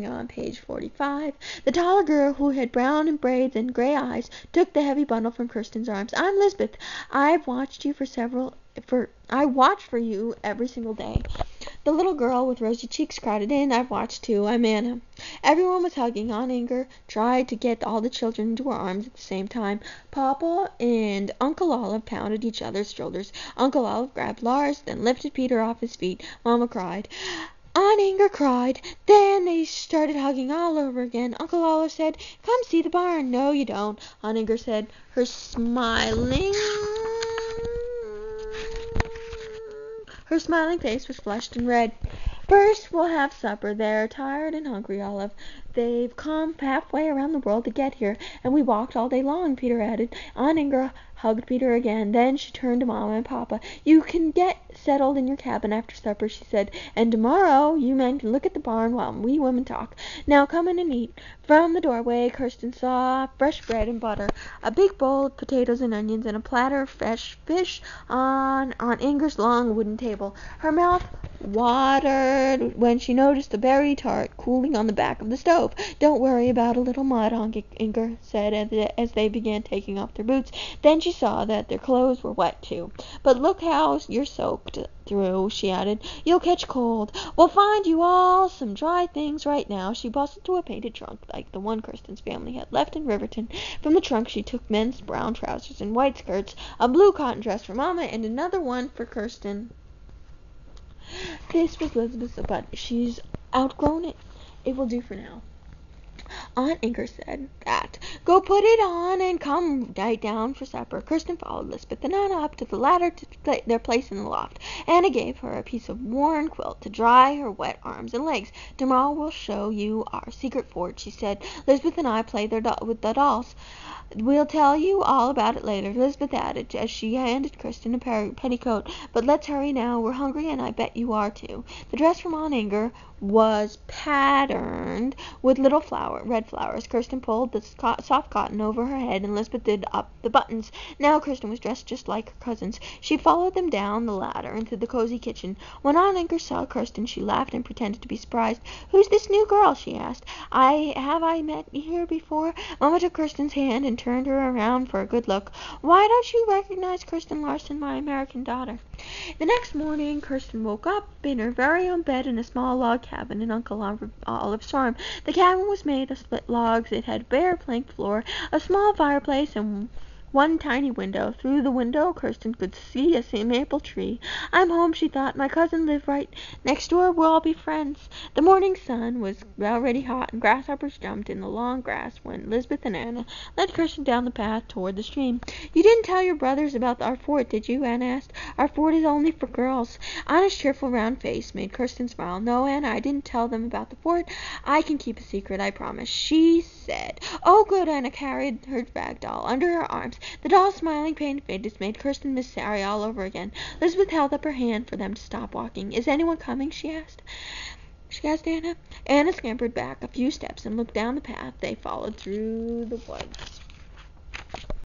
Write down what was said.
starting on page 45. The taller girl, who had brown braids and gray eyes, took the heavy bundle from Kirsten's arms. "I'm Lisbeth. I watched for you every single day." The little girl with rosy cheeks crowded in. "I've watched too. I'm Anna." Everyone was hugging. Aunt Inger tried to get all the children into her arms at the same time. Papa and Uncle Olive pounded each other's shoulders. Uncle Olive grabbed Lars, then lifted Peter off his feet. Mama cried. Aunt Inger cried. Then they started hugging all over again. Uncle Olive said, "Come see the barn." "No, you don't," Aunt Inger said, her smiling face was flushed and red. "First we'll have supper. They're tired and hungry, Olive. They've come halfway around the world to get here, and we walked all day long," Peter added. Aunt Inger hugged Peter again. Then she turned to Mama and Papa. "You can get settled in your cabin after supper," she said, "and tomorrow you men can look at the barn while we women talk. Now come in and eat." From the doorway Kirsten saw fresh bread and butter, a big bowl of potatoes and onions, and a platter of fresh fish on Aunt Inger's long wooden table. Her mouth watered when she noticed the berry tart cooling on the back of the stove. "Don't worry about a little mud," Aunt Inger said as they began taking off their boots. Then she saw that their clothes were wet too. "But look how you're soaked through," she added. "You'll catch cold. We'll find you all some dry things right now." She bustled to a painted trunk like the one Kirsten's family had left in Riverton. From the trunk she took men's brown trousers and white skirts, a blue cotton dress for Mama, and another one for Kirsten. This was Elizabeth's, but she's outgrown it. It will do for now. Aunt Inger said that. "Go put it on and come right down for supper." Kirsten followed Lisbeth and Anna up to the ladder to their place in the loft. Anna gave her a piece of worn quilt to dry her wet arms and legs. "Tomorrow we'll show you our secret fort," she said. "Lisbeth and I play with the dolls. We'll tell you all about it later," Lisbeth added as she handed Kirsten a petticoat. "But let's hurry now. We're hungry, and I bet you are too." The dress from Aunt Inger was patterned with little red flowers. Kirsten pulled the soft cotton over her head, and Lisbeth did up the buttons. Now Kirsten was dressed just like her cousins. She followed them down the ladder into the cozy kitchen. When Aunt Inger saw Kirsten, she laughed and pretended to be surprised. "Who's this new girl?" she asked. Have I met here before?" Mama took Kirsten's hand and turned her around for a good look. "Why don't you recognize Kirsten Larson, my American daughter?" The next morning Kirsten woke up in her very own bed in a small log cabin in Uncle Olive's farm. The cabin was made of split logs. It had a bare plank floor, a small fireplace, and one tiny window. Through the window Kirsten could see a maple tree. "I'm home," she thought. "My cousin lives right next door. We'll all be friends." The morning sun was already hot, and grasshoppers jumped in the long grass when Lisbeth and Anna led Kirsten down the path toward the stream. "You didn't tell your brothers about our fort, did you?" Anna asked. "Our fort is only for girls." Anna's cheerful round face made Kirsten smile. "No, Anna, I didn't tell them about the fort. I can keep a secret, I promise," she said. "Oh, good." Anna carried her rag doll under her arms. The doll's smiling, painted face made Kirsten miss Sally all over again. Elizabeth held up her hand for them to stop walking. "Is anyone coming?" she asked Anna. Anna scampered back a few steps and looked down the path they followed through the woods.